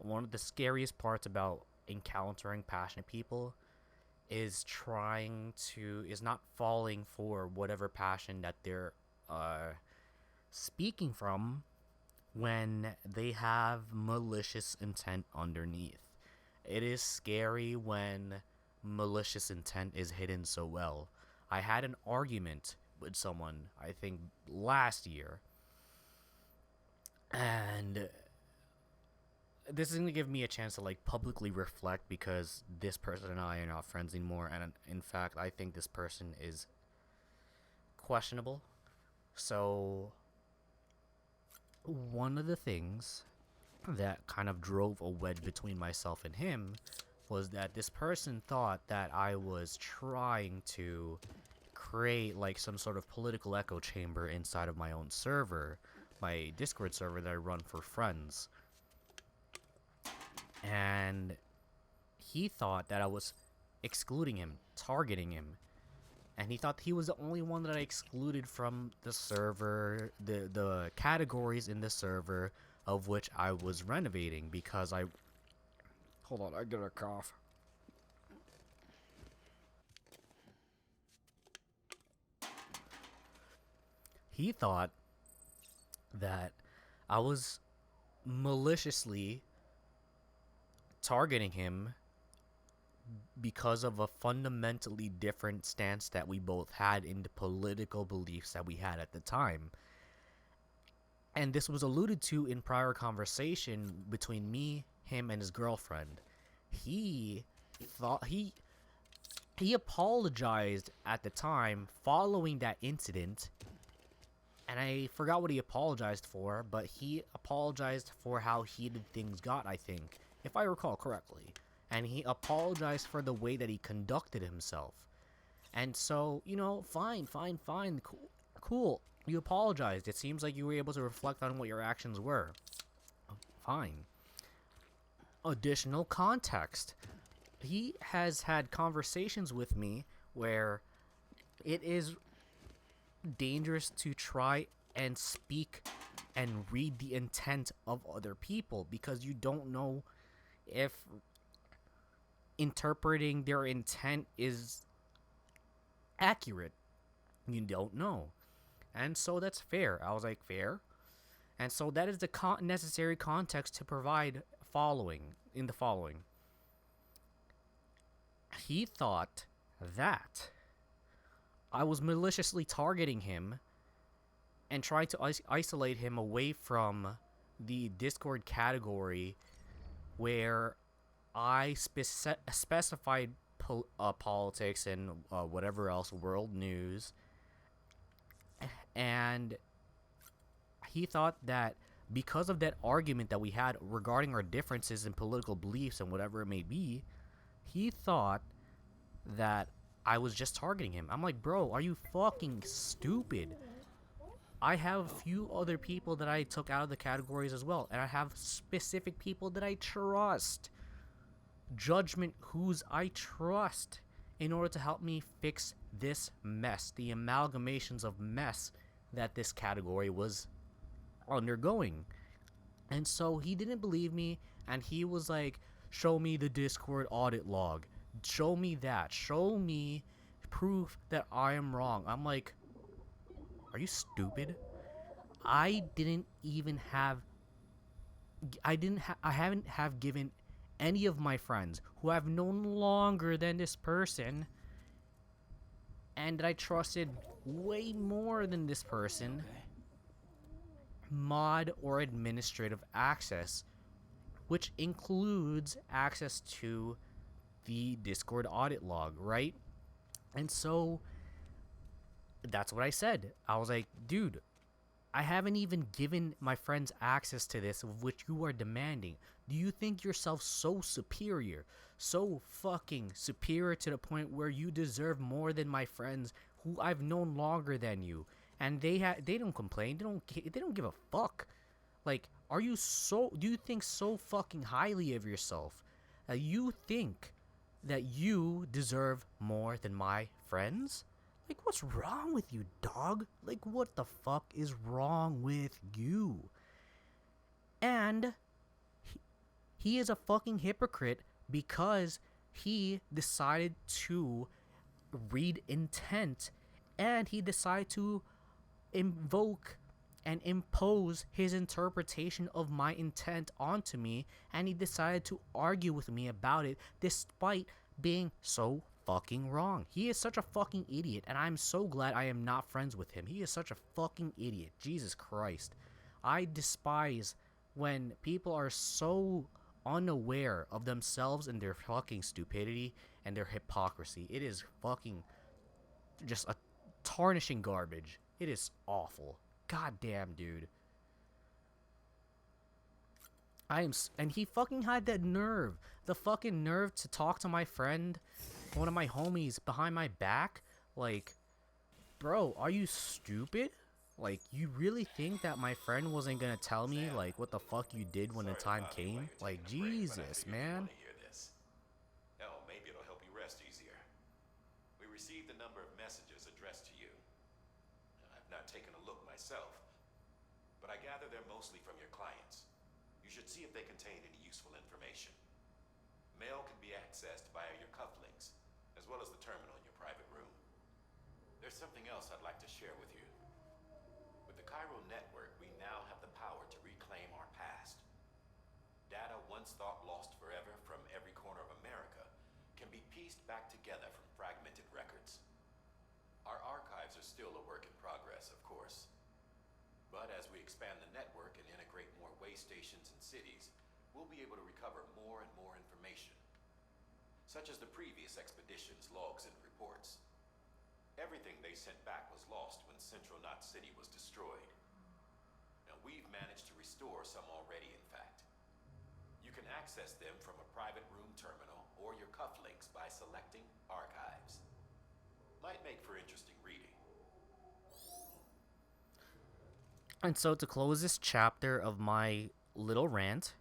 one of the scariest parts about encountering passionate people is not falling for whatever passion that they're uh speaking from when they have malicious intent underneath. It is scary when malicious intent is hidden so well. I had an argument with someone, I think last year, and this is going to give me a chance to like publicly reflect because this person and I are not friends anymore, and in fact, I think this person is questionable. So, one of the things that kind of drove a wedge between myself and him was that this person thought that I was trying to create like some sort of political echo chamber inside of my own server, my Discord server that I run for friends. And he thought that I was excluding him, targeting him. And he thought he was the only one that I excluded from the server, the categories in the server of which I was renovating because I. Hold on, I get a cough. He thought that I was maliciously targeting him because of a fundamentally different stance that we both had in the political beliefs that we had at the time. And this was alluded to in prior conversation between me, him, and his girlfriend. He thought he apologized at the time following that incident, and I forgot what he apologized for, but he apologized for how heated things got, I think, if I recall correctly. And he apologized for the way that he conducted himself. And so, fine, fine, fine, cool, cool. You apologized. It seems like you were able to reflect on what your actions were. Fine. Additional context. He has had conversations with me where it is dangerous to try and speak and read the intent of other people because you don't know if interpreting their intent is accurate. You don't know. And so that's fair. I was like, fair. And so that is the necessary context to provide the following. He thought that I was maliciously targeting him and trying to isolate him away from the Discord category where I specified politics and whatever else, world news. And he thought that because of that argument that we had regarding our differences in political beliefs and whatever it may be, he thought that I was just targeting him. I'm like, bro, are you fucking stupid? I have a few other people that I took out of the categories as well, and I have specific people that I trust. Judgment whose I trust in order to help me fix this mess, the amalgamations of mess that this category was undergoing. And so he didn't believe me, and he was like, show me the Discord audit log. Show me that. Show me proof that I am wrong. I'm like, are you stupid? I didn't even have I haven't have given any of my friends who I've known longer than this person and that I trusted way more than this person mod or administrative access, which includes access to the Discord audit log, right? And so that's what I said. I was like, dude, I haven't even given my friends access to this of which you are demanding. Do you think yourself so superior? So fucking superior to the point where you deserve more than my friends who I've known longer than you? And they don't complain. They don't give a fuck. Like, do you think so fucking highly of yourself that you think that you deserve more than my friends? Like, what's wrong with you, dog? Like, what the fuck is wrong with you? And He is a fucking hypocrite because he decided to read intent and he decided to invoke and impose his interpretation of my intent onto me, and he decided to argue with me about it despite being so fucking wrong. He is such a fucking idiot, and I'm so glad I am not friends with him. He is such a fucking idiot. Jesus Christ. I despise when people are so unaware of themselves and their fucking stupidity and their hypocrisy. It is fucking just a tarnishing garbage. It is awful. God damn, dude. And he fucking had the fucking nerve to talk to my friend, one of my homies, behind my back. Like, bro, are you stupid? Like, you really think that my friend wasn't gonna tell me, like, what the fuck you did when the time came? Like, Jesus, man. Hell, maybe it'll help you rest easier. We received a number of messages addressed to you. I've not taken a look myself, but I gather they're mostly from your clients. You should see if they contain any useful information. Mail can be accessed via your cufflinks, as well as the terminal in your private room. There's something else I'd like to share with you. With the Cairo network, we now have the power to reclaim our past. Data once thought lost forever from every corner of America can be pieced back together from fragmented records. Our archives are still a work in progress, of course. But as we expand the network and integrate more way stations and cities, we'll be able to recover more and more information, such as the previous expedition's logs and reports. Everything they sent back was lost when Central Knot City was destroyed. Now we've managed to restore some already, in fact. You can access them from a private room terminal or your cufflinks by selecting Archives. Might make for interesting reading. And so to close this chapter of my little rant,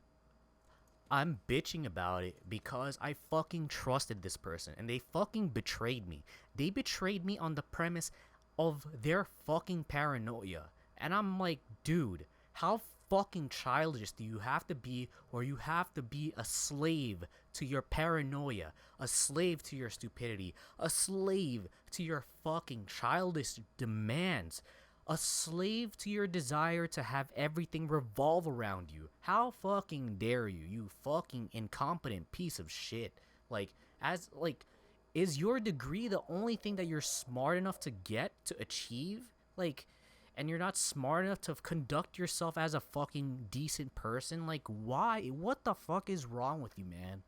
I'm bitching about it because I fucking trusted this person and they fucking betrayed me. They betrayed me on the premise of their fucking paranoia. And I'm like, dude, how fucking childish do you have to be, or you have to be a slave to your paranoia, a slave to your stupidity, a slave to your fucking childish demands, a slave to your desire to have everything revolve around you. How fucking dare you, you fucking incompetent piece of shit. Is your degree the only thing that you're smart enough to get, to achieve? And you're not smart enough to conduct yourself as a fucking decent person? Like, why? What the fuck is wrong with you, man?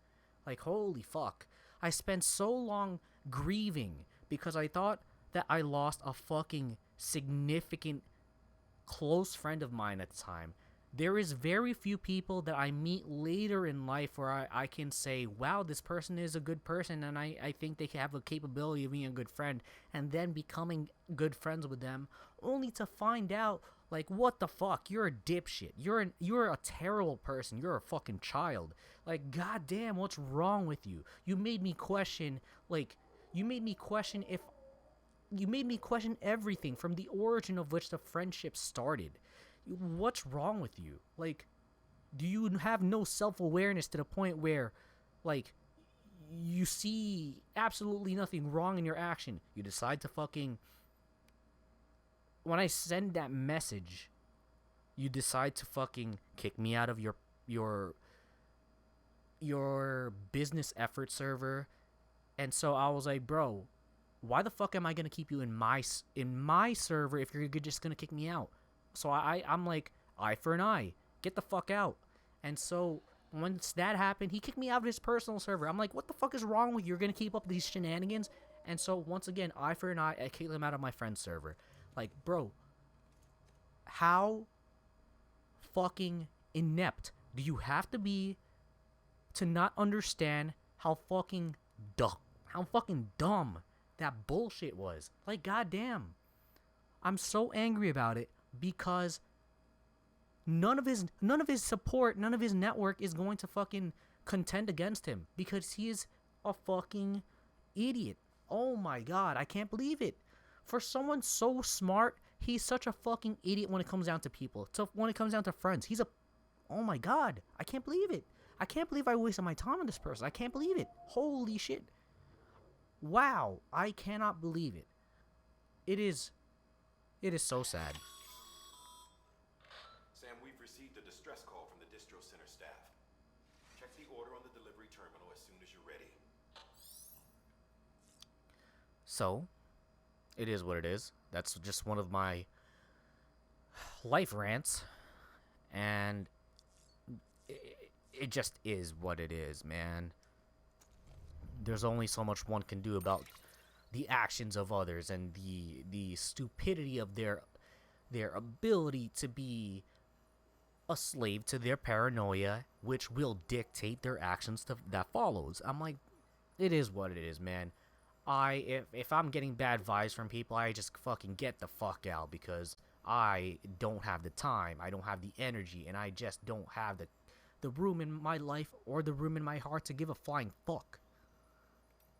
Like, holy fuck. I spent so long grieving because I thought that I lost a fucking significant close friend of mine at the time. There is very few people that I meet later in life where I can say, wow, this person is a good person and I think they have a capability of being a good friend, and then becoming good friends with them only to find out, like, what the fuck, you're a dipshit, you're a terrible person, you're a fucking child. Like, goddamn, what's wrong with you? You made me question everything from the origin of which the friendship started. What's wrong with you? Like, do you have no self-awareness to the point where, like, you see absolutely nothing wrong in your action? You decide to fucking, when I send that message, you decide to fucking kick me out of your business effort server. And so I was like, bro, why the fuck am I gonna keep you in my server if you're just gonna kick me out? So I'm like, eye for an eye, get the fuck out. And so once that happened, he kicked me out of his personal server. I'm like, what the fuck is wrong with you? You're gonna keep up these shenanigans? And so once again, eye for an eye, I kicked him out of my friend's server. Like, bro, how fucking inept do you have to be to not understand how fucking dumb that bullshit was? Like, goddamn, I'm so angry about it because none of his support, none of his network is going to fucking contend against him because he is a fucking idiot. Oh my god, I can't believe it. For someone so smart, he's such a fucking idiot when it comes down to people. So when it comes down to friends, oh my god, I can't believe it. I can't believe I wasted my time on this person. I can't believe it. Holy shit. Wow, I cannot believe it. It is so sad. Sam, we've received a distress call from the distro center staff. Check the order on the delivery terminal as soon as you're ready. So, it is what it is. That's just one of my life rants, and it just is what it is, man. There's only so much one can do about the actions of others and the stupidity of their ability to be a slave to their paranoia, which will dictate their actions that follows. I'm like, it is what it is, man. If I'm getting bad vibes from people, I just fucking get the fuck out because I don't have the time, I don't have the energy, and I just don't have the room in my life or the room in my heart to give a flying fuck.